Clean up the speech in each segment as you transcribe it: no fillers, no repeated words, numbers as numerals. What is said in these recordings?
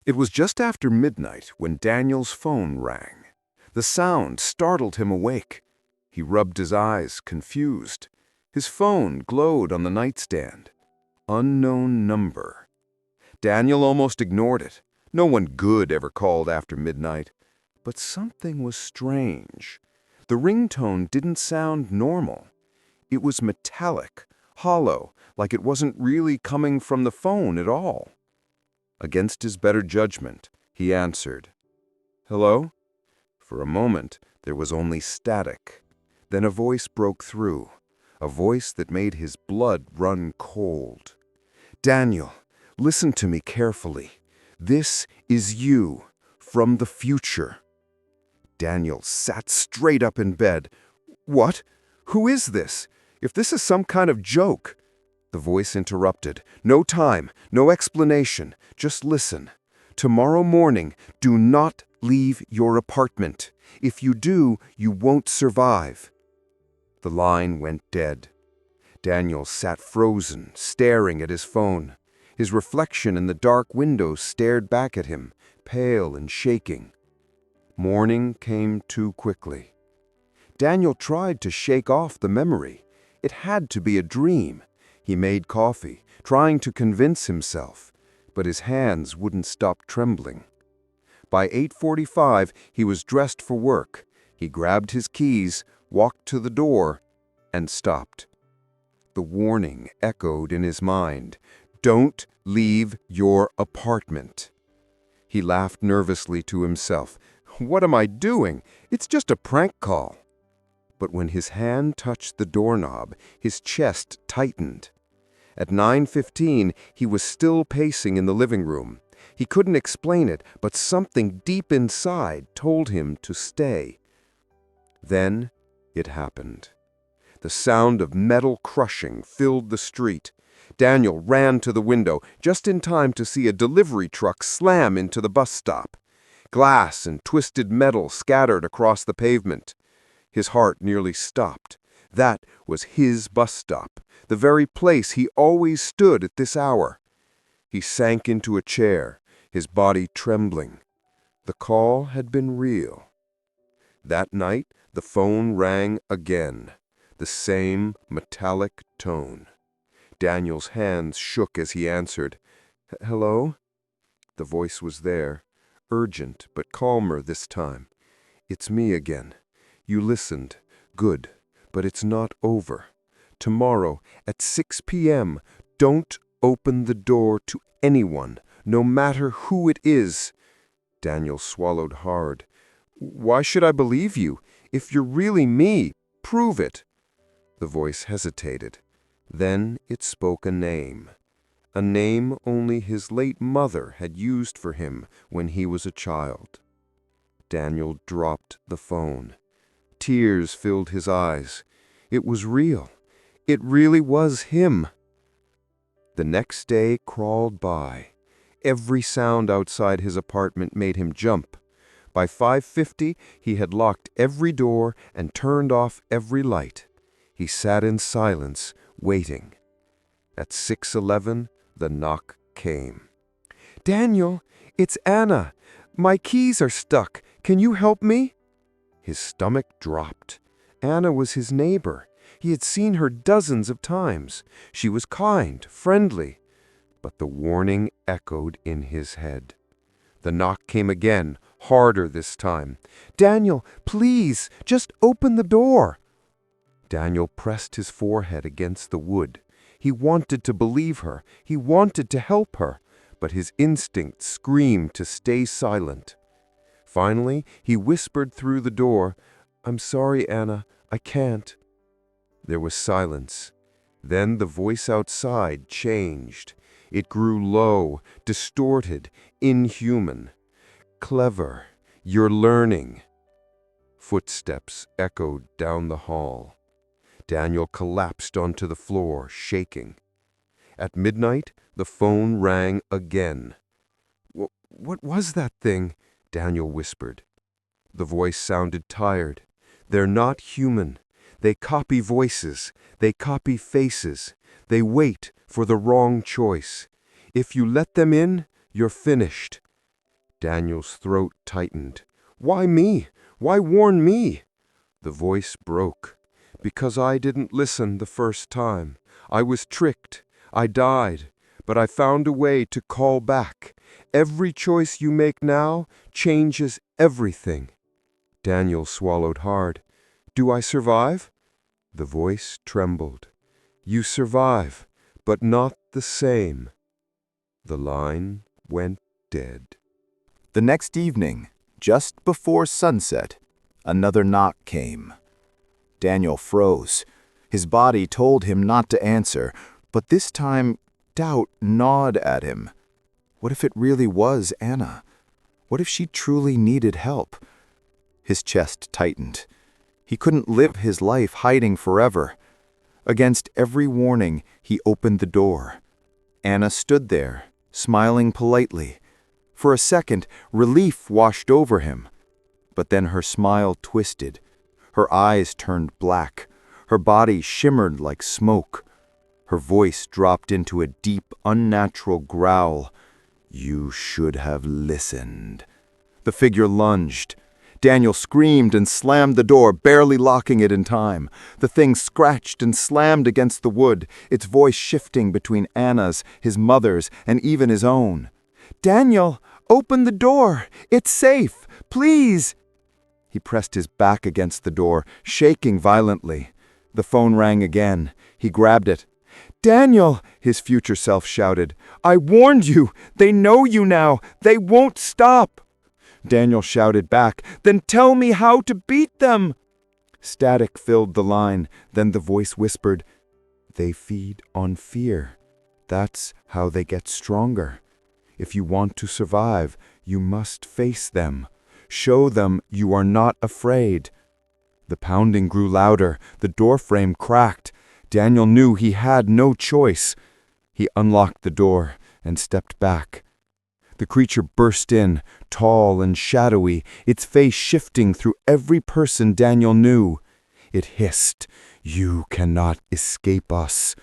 It was just after midnight when Daniel's phone rang. The sound startled him awake. He rubbed his eyes, confused. His phone glowed on the nightstand. Unknown number. Daniel almost ignored it. No one good ever called after midnight. But something was strange. The ringtone didn't sound normal. It was metallic, hollow, like it wasn't really coming from the phone at all. Against his better judgment, he answered. "Hello?" For a moment, there was only static. Then a voice broke through, a voice that made his blood run cold. "Daniel, listen to me carefully. This is you, from the future." Daniel sat straight up in bed. "What? Who is this? If this is some kind of joke." The voice interrupted. "No time, no explanation. Just listen. Tomorrow morning, do not leave your apartment. If you do, you won't survive." The line went dead. Daniel sat frozen, staring at his phone. His reflection in the dark window stared back at him, pale and shaking. Morning came too quickly. Daniel tried to shake off the memory. It had to be a dream. He made coffee, trying to convince himself, but his hands wouldn't stop trembling. By 8:45, he was dressed for work. He grabbed his keys, walked to the door, and stopped. The warning echoed in his mind. "Don't leave your apartment." He laughed nervously to himself. "What am I doing? It's just a prank call." But when his hand touched the doorknob, his chest tightened. At 9:15, he was still pacing in the living room. He couldn't explain it, but something deep inside told him to stay. Then it happened. The sound of metal crushing filled the street. Daniel ran to the window, just in time to see a delivery truck slam into the bus stop. Glass and twisted metal scattered across the pavement. His heart nearly stopped. That was his bus stop, the very place he always stood at this hour. He sank into a chair, his body trembling. The call had been real. That night, the phone rang again, the same metallic tone. Daniel's hands shook as he answered. "Hello?" The voice was there, urgent but calmer this time. "It's me again. You listened. Good. But it's not over. Tomorrow at 6 p.m., don't open the door to anyone, no matter who it is." Daniel swallowed hard. "Why should I believe you? If you're really me, prove it." The voice hesitated. Then it spoke a name only his late mother had used for him when he was a child. Daniel dropped the phone. Tears filled his eyes. It was real. It really was him. The next day crawled by. Every sound outside his apartment made him jump. By 5:50, he had locked every door and turned off every light. He sat in silence, waiting. At 6:11, the knock came. "Daniel, it's Anna. My keys are stuck. Can you help me?" His stomach dropped. Anna was his neighbor. He had seen her dozens of times. She was kind, friendly. But the warning echoed in his head. The knock came again, harder this time. "Daniel, please, just open the door." Daniel pressed his forehead against the wood. He wanted to believe her. He wanted to help her. But his instinct screamed to stay silent. Finally, he whispered through the door, "I'm sorry, Anna, I can't." There was silence. Then the voice outside changed. It grew low, distorted, inhuman. "Clever. You're learning." Footsteps echoed down the hall. Daniel collapsed onto the floor, shaking. At midnight, the phone rang again. What was that thing?" Daniel whispered. The voice sounded tired. "They're not human. They copy voices. They copy faces. They wait for the wrong choice. If you let them in, you're finished." Daniel's throat tightened. "Why me? Why warn me?" The voice broke. "Because I didn't listen the first time. I was tricked. I died. But I found a way to call back. Every choice you make now changes everything." Daniel swallowed hard. "Do I survive?" The voice trembled. "You survive, but not the same." The line went dead. The next evening, just before sunset, another knock came. Daniel froze. His body told him not to answer, but this time doubt gnawed at him. What if it really was Anna? What if she truly needed help? His chest tightened. He couldn't live his life hiding forever. Against every warning, he opened the door. Anna stood there, smiling politely. For a second, relief washed over him. But then her smile twisted. Her eyes turned black. Her body shimmered like smoke. Her voice dropped into a deep, unnatural growl. "You should have listened." The figure lunged. Daniel screamed and slammed the door, barely locking it in time. The thing scratched and slammed against the wood, its voice shifting between Anna's, his mother's, and even his own. "Daniel, open the door! It's safe! Please!" He pressed his back against the door, shaking violently. The phone rang again. He grabbed it. "Daniel," his future self shouted, "I warned you! They know you now! They won't stop!" Daniel shouted back, "Then tell me how to beat them!" Static filled the line. Then the voice whispered, "They feed on fear. That's how they get stronger. If you want to survive, you must face them. Show them you are not afraid." The pounding grew louder. The doorframe cracked. Daniel knew he had no choice. He unlocked the door and stepped back. The creature burst in, tall and shadowy, its face shifting through every person Daniel knew. It hissed, "You cannot escape us."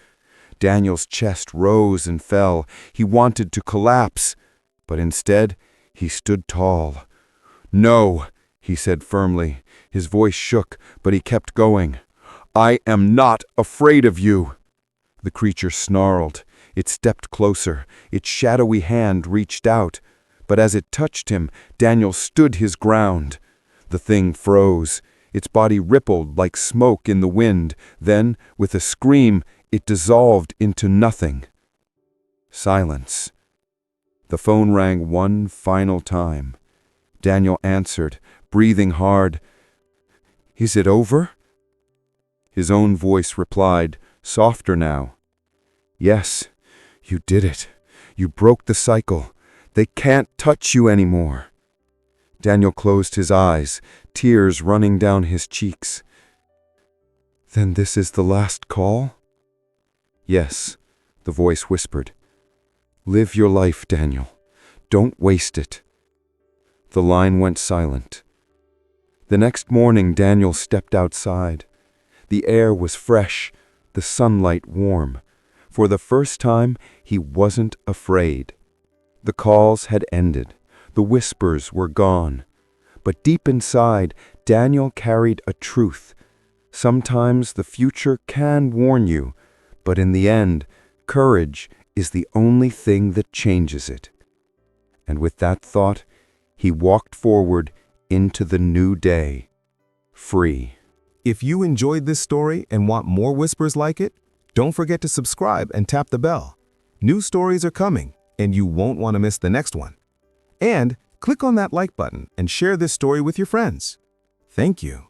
Daniel's chest rose and fell. He wanted to collapse, but instead he stood tall. "No," he said firmly. His voice shook, but he kept going. "I am not afraid of you." The creature snarled. It stepped closer. Its shadowy hand reached out. But as it touched him, Daniel stood his ground. The thing froze. Its body rippled like smoke in the wind. Then, with a scream, it dissolved into nothing. Silence. The phone rang one final time. Daniel answered, breathing hard. "Is it over?" His own voice replied, softer now. "Yes, you did it. You broke the cycle. They can't touch you anymore." Daniel closed his eyes, tears running down his cheeks. "Then this is the last call?" "Yes," the voice whispered. "Live your life, Daniel. Don't waste it." The line went silent. The next morning, Daniel stepped outside. The air was fresh, the sunlight warm. For the first time, he wasn't afraid. The calls had ended. The whispers were gone. But deep inside, Daniel carried a truth. Sometimes the future can warn you, but in the end, courage is the only thing that changes it. And with that thought, he walked forward into the new day, free. If you enjoyed this story and want more whispers like it, don't forget to subscribe and tap the bell. New stories are coming, and you won't want to miss the next one. And click on that like button and share this story with your friends. Thank you.